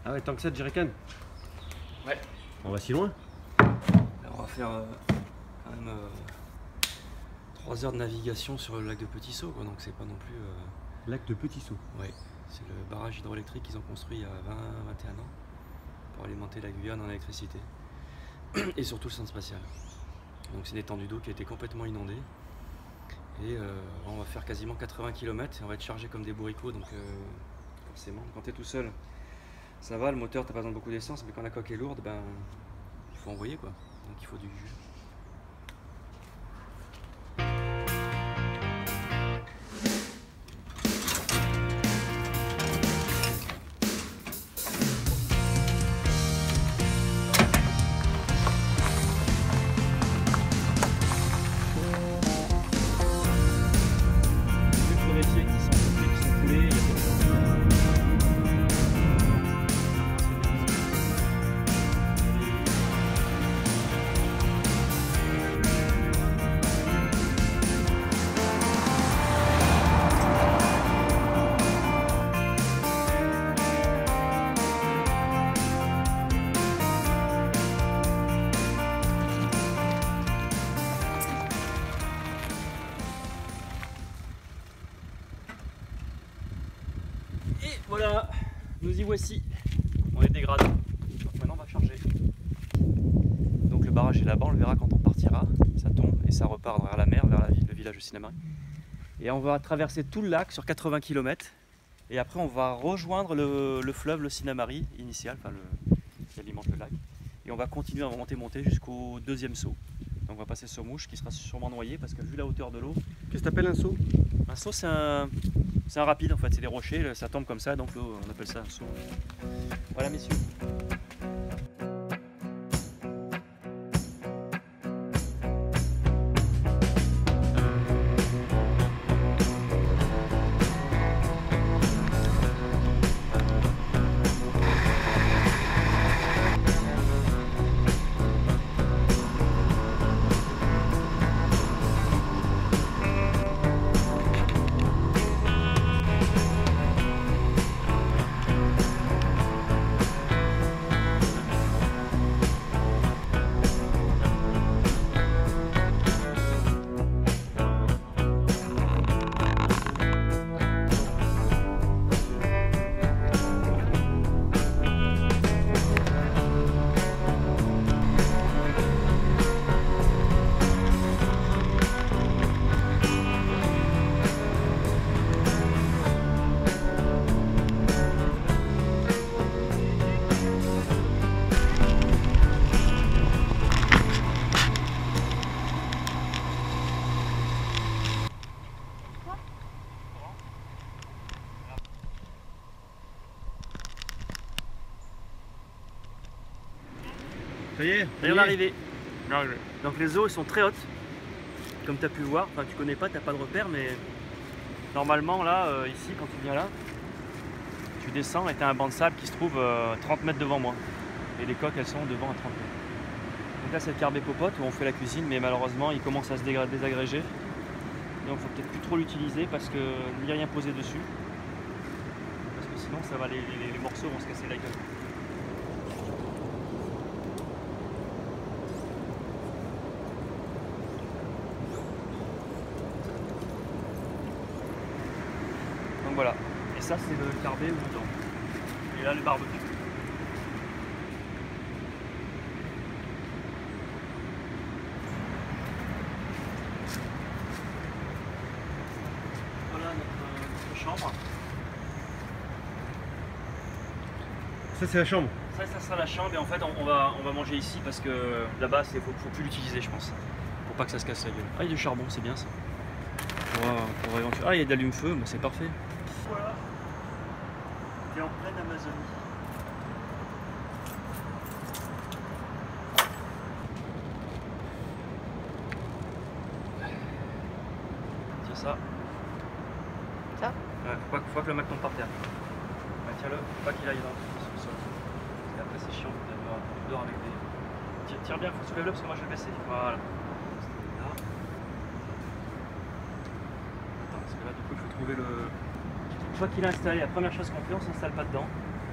Ah ouais, tant que ça de jerrycan. Ouais. On va si loin. Alors on va faire quand même 3 heures de navigation sur le lac de Petit Saut, quoi, donc c'est pas non plus... Lac de Petit Saut. Ouais, c'est le barrage hydroélectrique qu'ils ont construit il y a 20-21 ans pour alimenter la Guyane en électricité et surtout le centre spatial. Donc c'est une étendue d'eau qui a été complètement inondée et on va faire quasiment 80 km et on va être chargé comme des bourricots, donc forcément quand tu es tout seul ça va, le moteur t'as pas besoin de beaucoup d'essence, mais quand la coque est lourde, ben il faut envoyer quoi, donc il faut du jus. Et voilà, nous y voici. On est dégradé. Donc maintenant on va charger. Donc le barrage est là-bas, on le verra quand on partira. Ça tombe et ça repart vers la mer, vers le village de Sinnamary. Et on va traverser tout le lac sur 80 km. Et après on va rejoindre le fleuve, le Sinnamary initial, enfin qui alimente le lac. Et on va continuer à monter jusqu'au deuxième saut. Donc on va passer sur Mouche qui sera sûrement noyé parce que vu la hauteur de l'eau. Qu'est-ce que t'appelles un saut? Un saut c'est un rapide en fait, c'est des rochers, ça tombe comme ça, donc l'eau on appelle ça un saut. Voilà messieurs. Ça y est, Et on est arrivé. Donc les eaux sont très hautes, comme tu as pu le voir. Enfin, tu connais pas, tu n'as pas de repère, mais normalement là, ici, quand tu viens là, tu descends et tu as un banc de sable qui se trouve 30 mètres devant moi. Et les coques, elles sont devant à 30 mètres. Donc là, c'est le carbet popote où on fait la cuisine, mais malheureusement, il commence à se désagréger. Donc il faut peut-être plus trop l'utiliser parce que n'y a rien posé dessus. Parce que sinon, ça va, les morceaux vont se casser la gueule. Donc voilà, et ça c'est le carbet ou dedans. Et là le barbecue. Voilà notre chambre. Ça c'est la chambre. Ça sera la chambre et en fait on va manger ici parce que là-bas il faut plus l'utiliser je pense. Pour pas que ça se casse la gueule. Ah il y a du charbon, c'est bien ça. Pour éventuellement... Ah il y a de l'allume-feu, bah, c'est parfait. Voilà. Et en pleine Amazonie. C'est ça. Ça? Ouais, faut pas que le Mac tombe par terre. Ouais, tiens-le, faut pas qu'il aille dans le sol. Et après c'est chiant, tu dors avec des... Tire bien, faut soulever-le parce que moi je vais baisser. Voilà. Là. Attends, parce que là du coup il faut trouver le... Une fois qu'il est installé, la première chose qu'on fait, on s'installe pas dedans.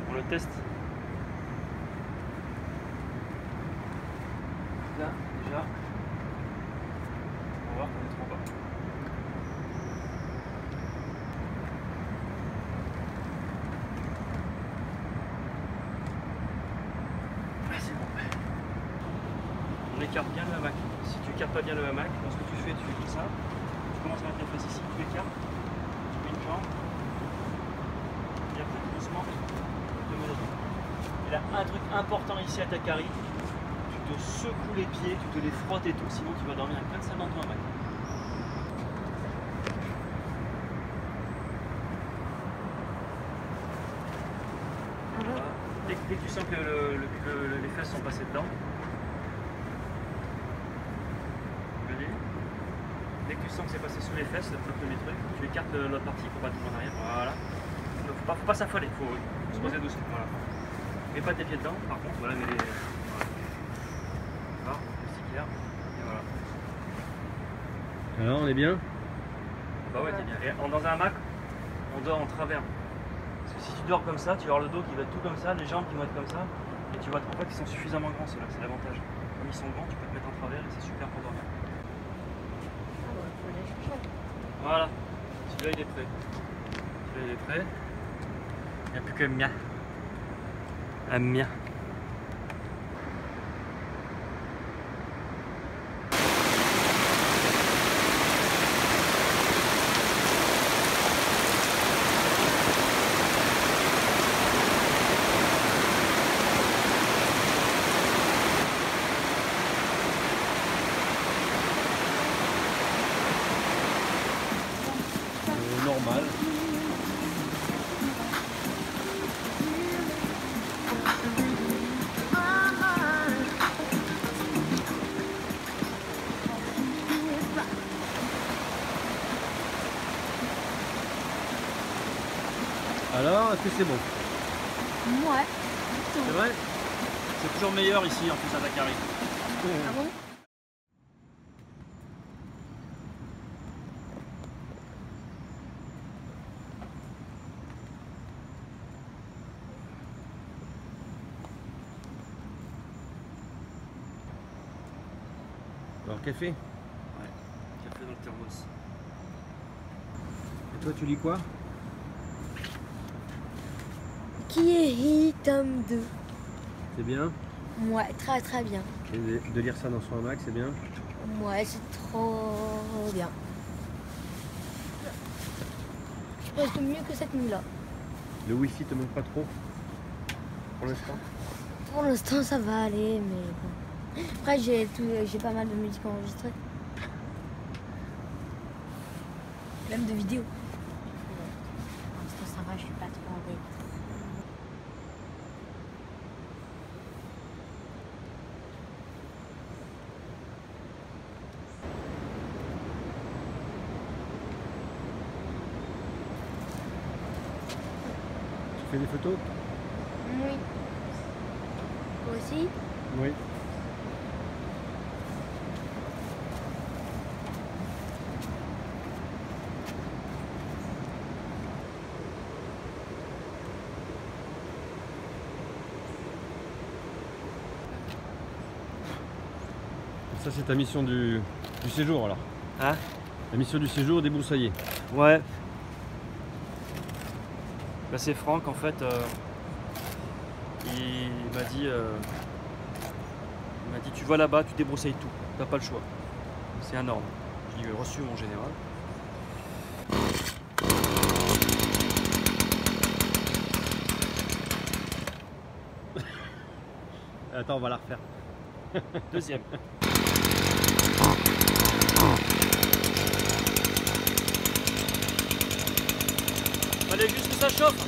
On le teste là, déjà. On va voir qu'on est trop bas. Ah, c'est bon. On écarte bien le hamac. Si tu écartes pas bien le hamac, lorsque tu fais comme ça, tu commences à mettre les fesses ici, tu écartes, tu mets une jambe, et après doucement, tu te mets les jambes. Et là, un truc important ici à Takari, tu te secoues les pieds, tu te les frottes et tout, sinon tu vas dormir à plein de dans ton hamac. Voilà. Dès que tu sens que les fesses sont passées dedans, dès que tu sens que c'est passé sous les fesses, le premier truc, tu écartes l'autre partie pour pas tomber en arrière. Voilà. Faut pas s'affoler, faut se poser doucement. Voilà. Mets pas tes pieds dedans, par contre, voilà, mets les. Voilà. Le sticker. Et voilà. Alors, on est bien? Bah ouais, t'es bien. Et dans un hamac, on dort en travers. Parce que si tu dors comme ça, tu vas avoir le dos qui va être tout comme ça, les jambes qui vont être comme ça. Et tu vois en fait qu'ils sont suffisamment grands ceux-là, c'est l'avantage. Comme ils sont grands, tu peux te mettre en travers et c'est super pour dormir. Voilà, celui-là il est prêt. Celui-là il est prêt. Il n'y a plus que mien. Un mien. Normal. Alors, est-ce que c'est bon? Ouais. C'est vrai? C'est toujours meilleur ici en plus à Takari. Ah bon? Alors, café? Ouais, café dans le thermos. Et toi, tu lis quoi? Kiri tome 2. C'est bien? Ouais, très bien. Et de lire ça dans son hamac, c'est bien? Ouais, c'est trop bien. Je pense que mieux que cette nuit-là. Le wifi te manque pas trop? Pour l'instant? Pour l'instant, ça va aller, mais bon. Après, j'ai pas mal de musique enregistrée. Même de vidéos. Pour l'instant, ça va, je suis pas trop en délire. Tu fais des photos? Oui. Toi aussi? Oui. Ça, c'est ta mission du séjour alors? Hein? La mission du séjour, débroussailler. Ouais. Bah, c'est Franck en fait. Il m'a dit tu vas là-bas, tu débroussailles tout. T'as pas le choix. C'est un ordre. Je lui ai reçu mon général. Attends, on va la refaire. Deuxième. Fallait juste que ça chauffe.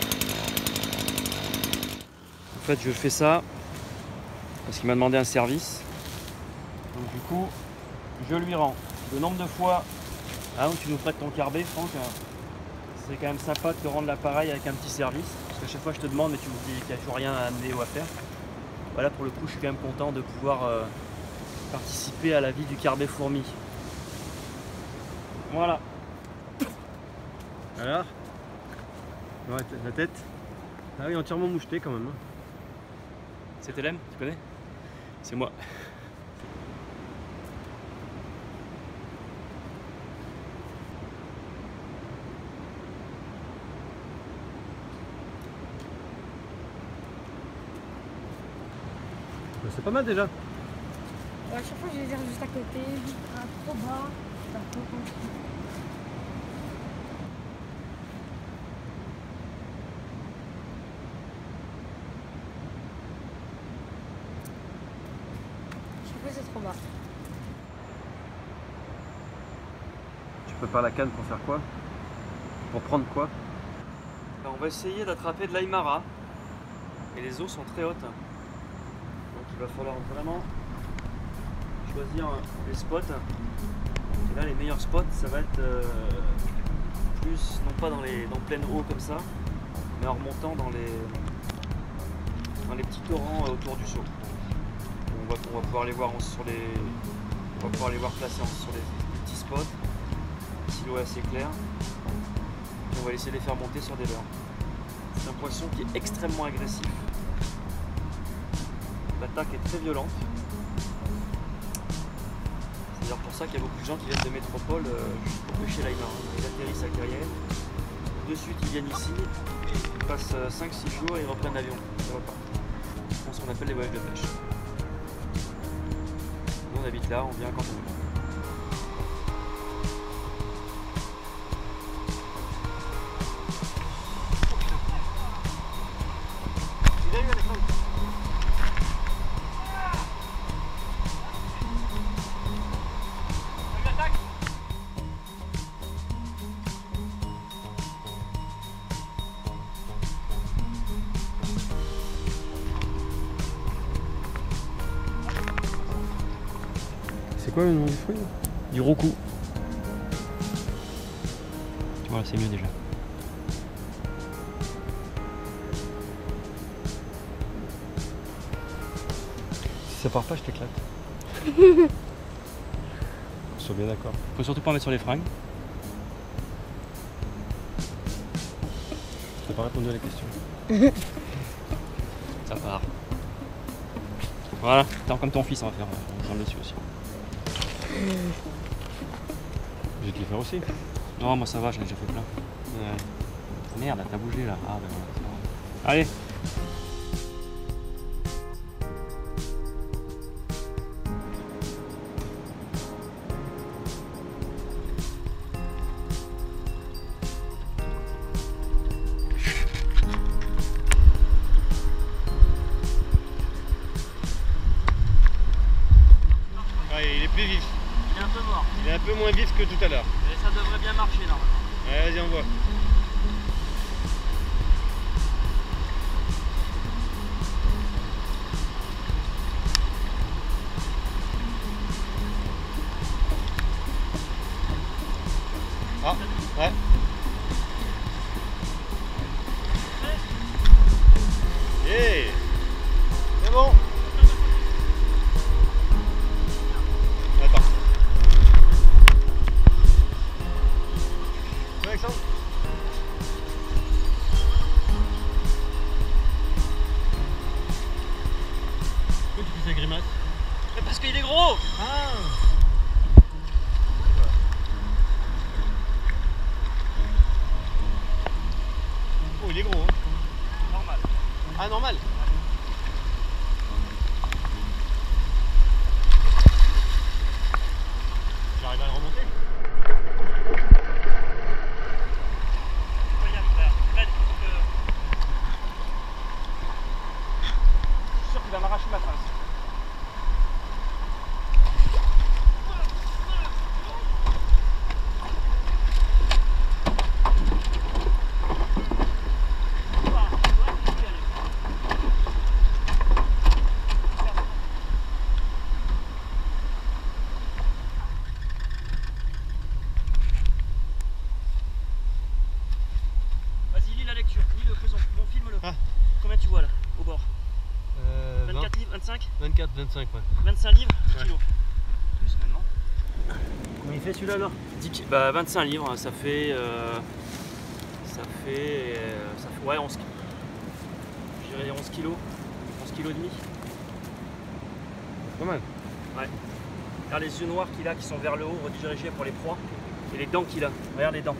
En fait, je fais ça parce qu'il m'a demandé un service. Donc du coup, je lui rends. Le nombre de fois où tu nous prêtes ton carbet, Franck, c'est quand même sympa de te rendre l'appareil avec un petit service. Parce qu'à chaque fois, je te demande, mais tu me dis qu'il n'y a toujours rien à amener ou à faire. Voilà, pour le coup, je suis quand même content de pouvoir participer à la vie du carbet fourmi. Voilà. Alors? Ouais, la tête? Ah oui, entièrement mouchetée quand même. C'est Hélène, tu connais? C'est moi. C'est pas mal déjà. Ouais, à chaque fois je les ai juste à côté, trop bas. Chaque fois c'est trop bas. Tu prépares la canne pour faire quoi? Pour prendre quoi? Ben, on va essayer d'attraper de l'aïmara. Et les eaux sont très hautes. Donc il va falloir vraiment choisir les spots. Et là les meilleurs spots ça va être plus non pas dans pleine eau comme ça, mais en remontant dans les petits torrents autour du seau. On va pouvoir les voir placés sur des petits spots si l'eau est assez claire. Et on va essayer de les faire monter sur des leurres. C'est un poisson qui est extrêmement agressif. L'attaque est très violente. C'est d'ailleurs pour ça qu'il y a beaucoup de gens qui viennent de métropole juste pour pêcher l'aïmara. Ils atterrissent à Carrière. De suite ils viennent ici, ils passent 5-6 jours et ils reprennent l'avion. Ils repartent. C'est ce qu'on appelle les voyages de pêche. Nous on habite là, on vient quand on veut. C'est quoi le nom du fruit? Du roucou. Voilà, c'est mieux déjà. Si ça part pas, je t'éclate. On soit bien d'accord. Faut surtout pas mettre sur les fringues. T'as pas répondu à la question. Ça part. Voilà, t'es comme ton fils, on va faire le dessus aussi. Je vais te les faire aussi. Non, moi ça va, j'en ai déjà fait plein. Merde, t'as bougé là. Ah ben voilà, c'est bon. Allez. Il est plus vif. Il est un peu mort. Il est un peu moins vif que tout à l'heure. Mais ça devrait bien marcher normalement. Ouais, vas-y, on voit. Ah, ouais. Yeah. C'est bon. Attends. Ouais, Alexandre. Pourquoi tu fais sa grimace? Mais parce qu'il est gros. Ah. Oh, il est gros. Hein. Normal. Ah, normal. J'arrive à le remonter. Je suis sûr qu'il va m'arracher ma trace. Vas-y, lis la lecture, lis le faisons. Mon filme-le. Ah. Combien tu vois là, au bord? 24 20, livres, 25? 24, 25, ouais. 25 livres, 10 Ouais. kilos. Plus maintenant. Combien il fait celui-là alors? 25 livres, ça fait ouais, 11 kilos. Je dirais 11 kilos. 11 kilos et demi. C'est pas mal. Ouais. Regarde les yeux noirs qu'il a qui sont vers le haut, redirigés pour les proies. Et les dents qu'il a. Regarde les dents.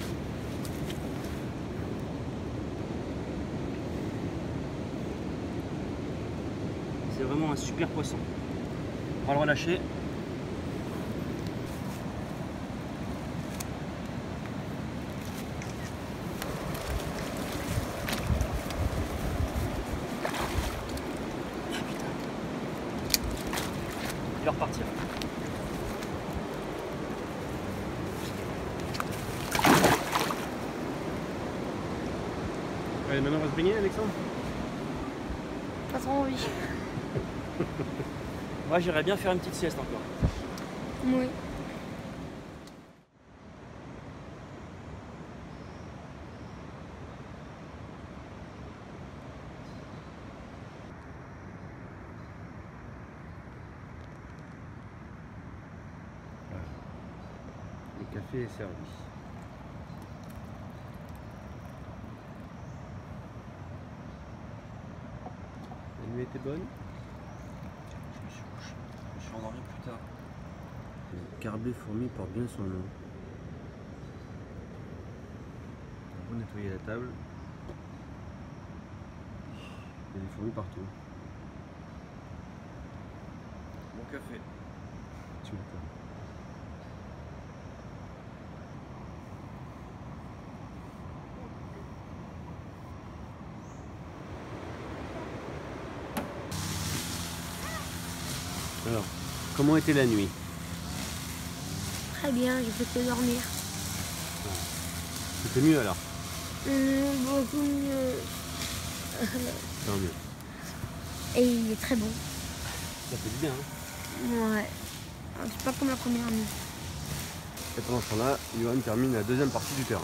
C'est c'est vraiment un super poisson. On va le relâcher. Il va repartir. Allez, maintenant on va se baigner, Alexandre. Pas trop envie. Moi j'irais bien faire une petite sieste encore. Oui. Le café est servi. La nuit était bonne. Je me suis couché. Je me suis endormi plus tard. Le carbet fourmi porte bien son nom. On va nettoyer la table. Il y a des fourmis partout. Bon café. Tu m'étonnes. Alors, comment était la nuit? Très bien, j'ai fait que dormir. C'était mieux alors? Beaucoup mieux. Tant mieux. Et il est très bon. Ça fait du bien, hein? Ouais. C'est pas comme la première nuit. Et pendant ce temps-là, Johan termine la deuxième partie du terrain.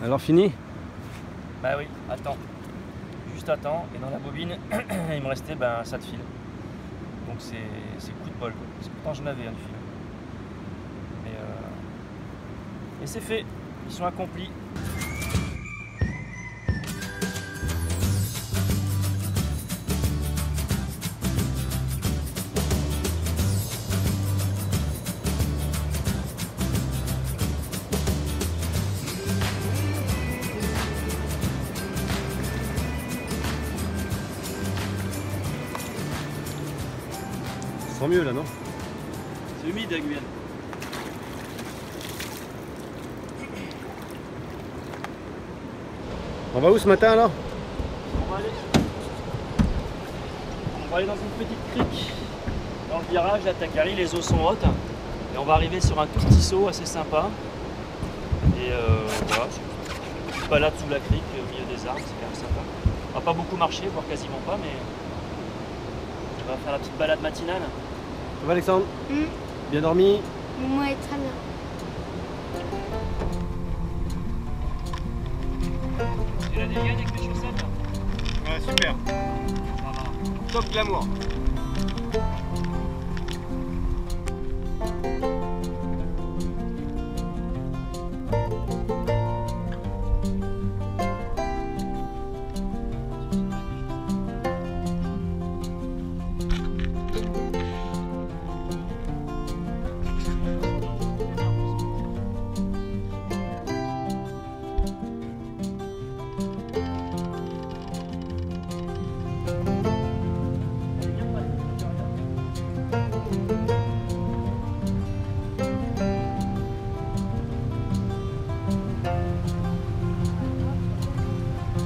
Alors fini? Bah oui, attends. Juste attends. Et dans la bobine, il me restait ça de fil. Donc c'est coup de bol. Quoi. Parce que pourtant j'en avais un de fil. Mais c'est fait. Mission accomplie. Ça sent mieux là, non? C'est humide la Guyane. On va où ce matin alors? On va aller dans une petite crique. Dans le virage, la Takari, les eaux sont hautes. Et on va arriver sur un tout petit saut assez sympa. Et voilà, une petite balade sous la crique au milieu des arbres, c'est quand même sympa. On va pas beaucoup marcher, voire quasiment pas, mais on va faire la petite balade matinale. Ça va Alexandre? Bien dormi? Ouais, très bien. Tu l'as dégagé avec tes chaussettes? Ouais, super. Ça va. Top glamour.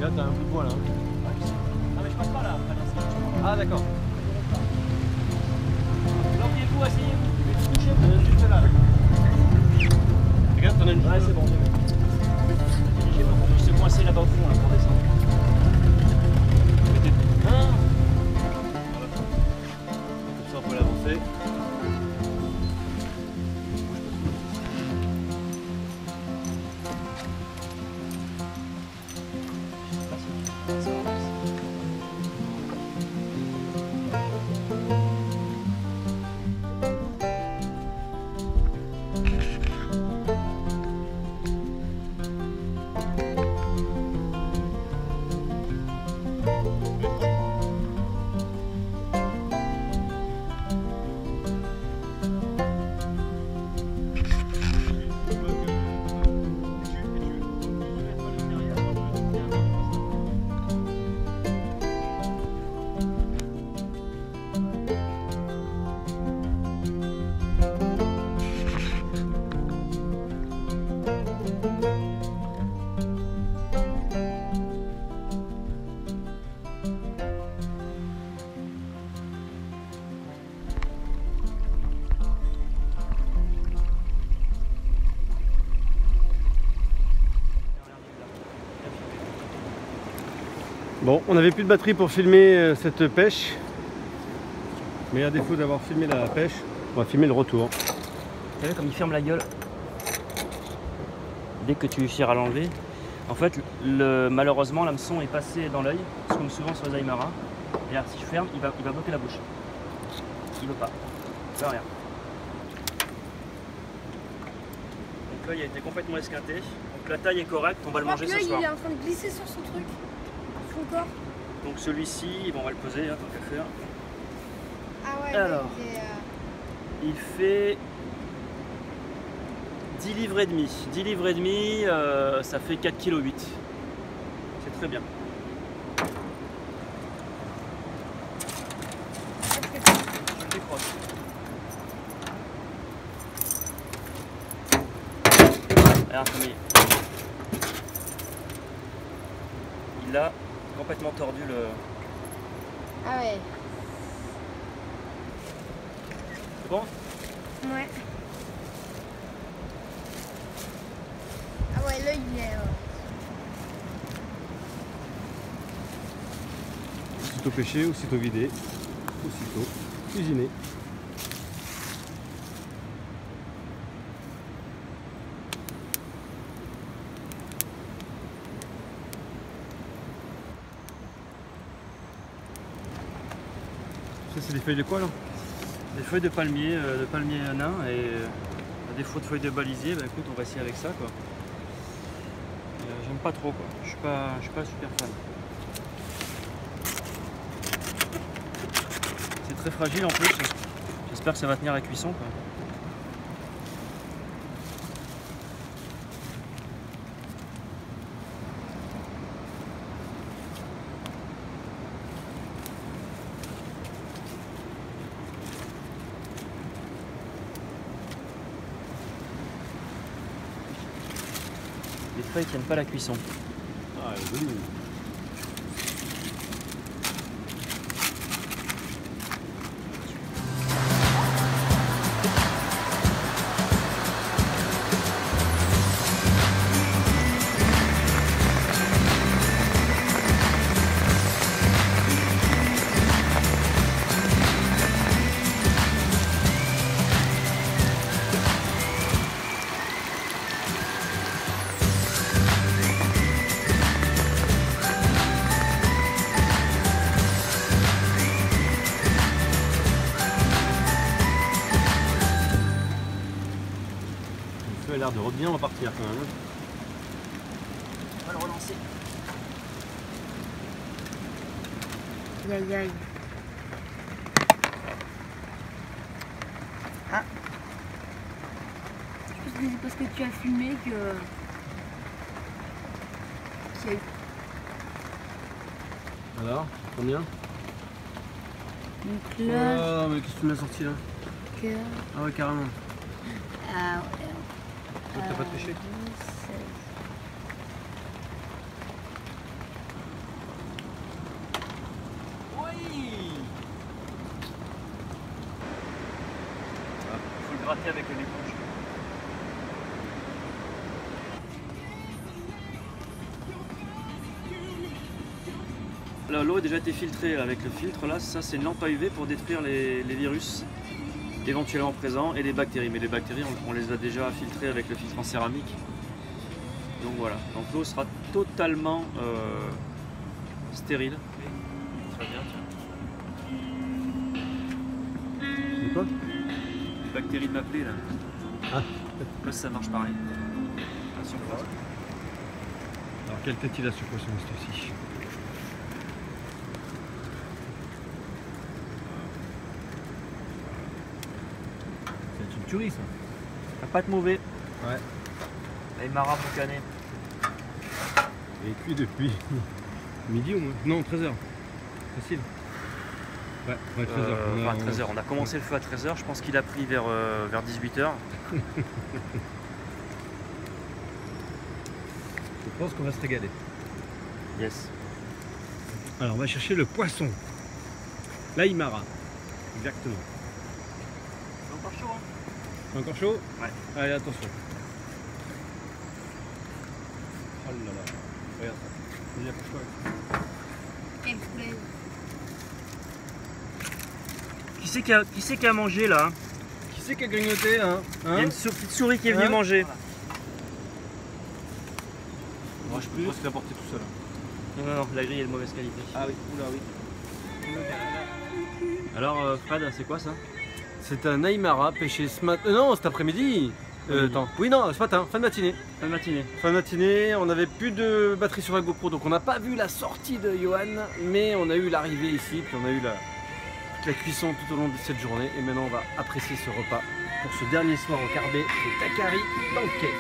Là, t'as un bout de bois là. Ah mais je passe pas là, après, là, c'est- Ah d'accord. Bloquez-vous, asseyez-vous. Touchez-vous. Juste là. Regarde, t'en as une. Ouais, c'est bon, j'ai vu. Dirigez par contre, il se coincer là-bas au fond là, pour descendre. Voilà. Comme ça, on peut l'avancer. Bon, on n'avait plus de batterie pour filmer cette pêche. Mais à défaut d'avoir filmé la pêche, on va filmer le retour. T'as vu comme il ferme la gueule? Dès que tu réussis à l'enlever. En fait, malheureusement, l'hameçon est passé dans l'œil, comme souvent sur les Aymara. Et là, si je ferme, il va bloquer la bouche. Il veut pas. Il veut rien. Donc l'œil a été complètement esquinté. Donc la taille est correcte, on va le manger ce soir. Il est en train de glisser sur son truc, son corps. Donc celui-ci, bon, on va le poser, hein, tant qu'à faire. Ah ouais, alors, il fait 10 livres et demi. 10 livres et demi, ça fait 4,8 kg. C'est très bien. Je le décroche. Alors, il a complètement tordu le... Ah ouais. C'est bon? Ouais. Ah ouais, là il est... Aussitôt pêché, aussitôt vidé, aussitôt cuisiné. Ça c'est des feuilles de quoi là? Des feuilles de palmier nain et à défaut de feuilles de balisier, bah écoute, on va essayer avec ça quoi. J'aime pas trop quoi, je suis pas super fan. C'est très fragile en plus, j'espère que ça va tenir la cuisson quoi. Les feuilles tiennent pas la cuisson. Ah, elle est jolie. Le feu a l'air de bien repartir quand même. On va le relancer. Aïe aïe aïe. Ah. Je pense que c'est parce que tu as filmé que... qu'il y a eu... Alors, combien? Donc là... Oh, mais qu'est-ce que tu m'as sorti là? Que... Ah ouais, carrément. Ah ouais. T'as pas pêché? 16. Oui. Il faut le gratter avec l'éponge. L'eau a déjà été filtrée avec le filtre là, ça c'est une lampe à UV pour détruire les virus éventuellement présents et les bactéries. Mais les bactéries on les a déjà filtrées avec le filtre en céramique. Donc voilà, donc l'eau sera totalement stérile. Très bien, tiens. C'est quoi? Les bactéries de ma plaie là. Ah. Là ça marche pareil. Alors quelle tête il a ce poisson ci? C'est une tuerie ça. La pâte mauvais. Ouais. Aymara boucané. Il est cuit depuis midi au moins. Non, 13h. Facile. Ouais, 13h. Enfin, 13h. On a commencé le feu à 13h. Je pense qu'il a pris vers 18h. Je pense qu'on va se régaler. Yes. Alors on va chercher le poisson. L'Aymara. Exactement. C'est encore chaud, hein? C'est encore chaud? Ouais. Allez, attention. Oh là là. Regarde ça. Il y a pas chaud. Qui c'est qui a mangé là? Qui c'est qui a grignoté hein? Il y a une petite souris qui est venue manger. Moi je pense qu'il a porté tout seul. Non, non, la grille est de mauvaise qualité. Ah oui, oula oui. Alors Fred, c'est quoi ça? C'est un aïmara pêché ce matin. Non, cet après-midi. Attends. Oui, non, ce matin, fin de matinée. Fin de matinée. Fin de matinée, on n'avait plus de batterie sur la GoPro, donc on n'a pas vu la sortie de Johan, mais on a eu l'arrivée ici, puis on a eu toute la cuisson tout au long de cette journée. Et maintenant, on va apprécier ce repas pour ce dernier soir au Carbet de Takari dans le quai.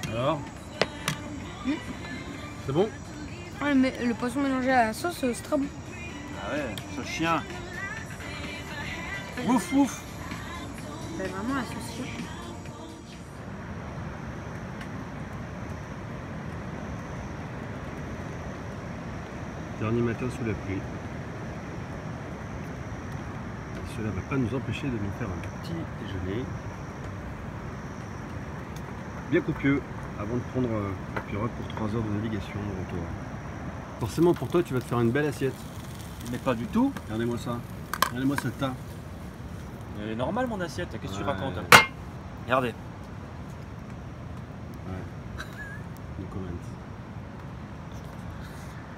Alors, c'est bon? Ouais, mais le poisson mélangé à la sauce, c'est très bon. Ah ouais, ce chien. Ouf ouf. Bah, vraiment la sauce chien. Dernier matin sous la pluie. Cela ne va pas nous empêcher de nous faire un petit déjeuner. Bien copieux avant de prendre la pirogue pour 3 heures de navigation de retour. Forcément pour toi tu vas te faire une belle assiette. Mais pas du tout. Regardez-moi ça. Regardez-moi cette tas. Elle est normale mon assiette, qu'est-ce que tu racontes? Regardez. Ouais. No comment.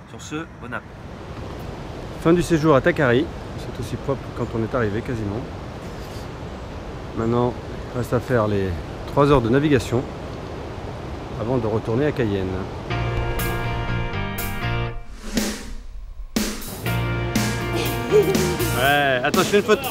Sur ce, bon app. Fin du séjour à Takari. C'est aussi propre que quand on est arrivé quasiment. Maintenant, il reste à faire les 3 heures de navigation avant de retourner à Cayenne. Ouais, attends, je fais une photo.